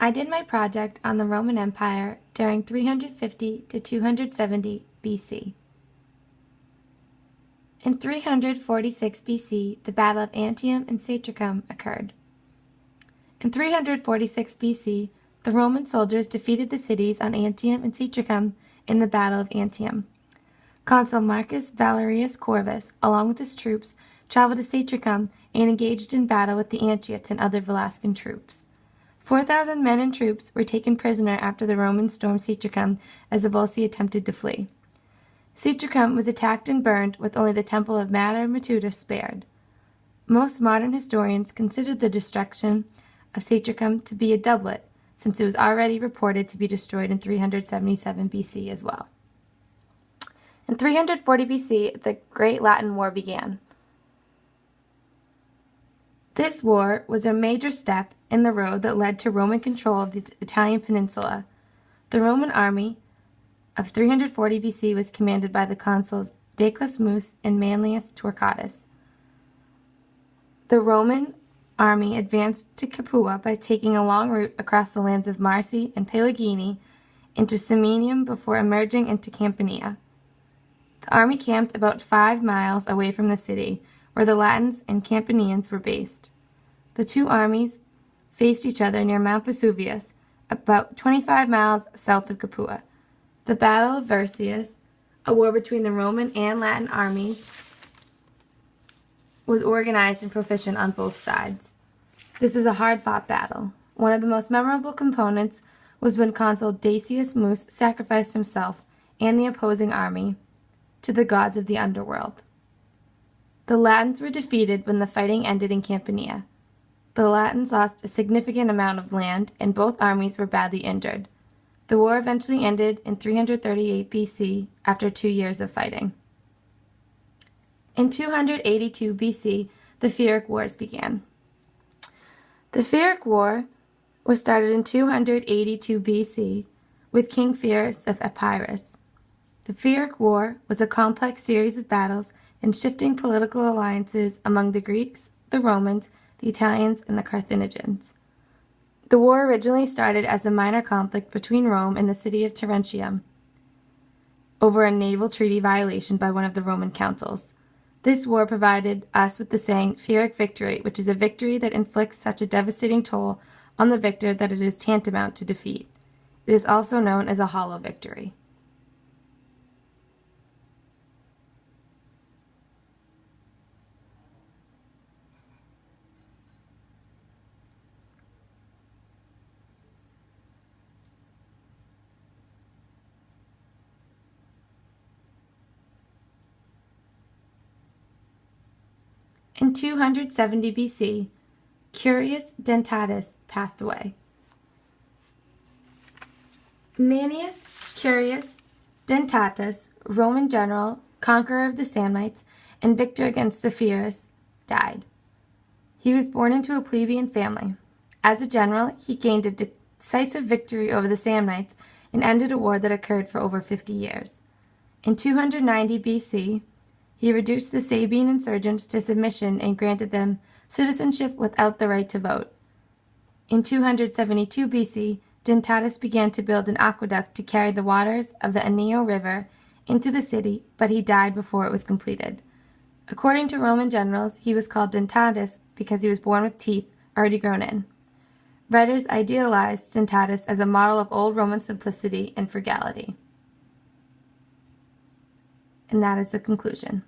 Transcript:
I did my project on the Roman Empire during 350 to 270 BC. In 346 BC, the Battle of Antium and Satricum occurred. In 346 BC, the Roman soldiers defeated the cities on Antium and Satricum in the Battle of Antium. Consul Marcus Valerius Corvus, along with his troops, traveled to Satricum and engaged in battle with the Antiots and other Velascan troops. 4,000 men and troops were taken prisoner after the Romans stormed Satricum as the Volsci attempted to flee. Satricum was attacked and burned, with only the temple of Mater Matuta spared. Most modern historians consider the destruction of Satricum to be a doublet, since it was already reported to be destroyed in 377 BC as well. In 340 BC, the Great Latin War began. This war was a major step in the road that led to Roman control of the Italian peninsula. The Roman army of 340 BC was commanded by the consuls Decius Mus and Manlius Torquatus. The Roman army advanced to Capua by taking a long route across the lands of Marsi and Pelagini into Samnium before emerging into Campania. The army camped about 5 miles away from the city, where the Latins and Campanians were based. The two armies faced each other near Mount Vesuvius, about 25 miles south of Capua. The Battle of Vercius, a war between the Roman and Latin armies, was organized and proficient on both sides. This was a hard-fought battle. One of the most memorable components was when Consul Decius Mus sacrificed himself and the opposing army to the gods of the underworld. The Latins were defeated when the fighting ended in Campania. The Latins lost a significant amount of land, and both armies were badly injured. The war eventually ended in 338 BC after 2 years of fighting. In 282 BC, the Pyrrhic Wars began. The Pyrrhic War was started in 282 BC with King Pyrrhus of Epirus. The Pyrrhic War was a complex series of battles and shifting political alliances among the Greeks, the Romans, the Italians, and the Carthaginians. The war originally started as a minor conflict between Rome and the city of Terentium over a naval treaty violation by one of the Roman consuls. This war provided us with the saying Pyrrhic victory, which is a victory that inflicts such a devastating toll on the victor that it is tantamount to defeat. It is also known as a hollow victory. In 270 BC, Curius Dentatus passed away. Manius Curius Dentatus, Roman general, conqueror of the Samnites, and victor against the Pyrrhus, died. He was born into a plebeian family. As a general, he gained a decisive victory over the Samnites and ended a war that occurred for over 50 years. In 290 BC, he reduced the Sabine insurgents to submission and granted them citizenship without the right to vote. In 272 BC, Dentatus began to build an aqueduct to carry the waters of the Anio River into the city, but he died before it was completed. According to Roman generals, he was called Dentatus because he was born with teeth already grown in. Writers idealized Dentatus as a model of old Roman simplicity and frugality. And that is the conclusion.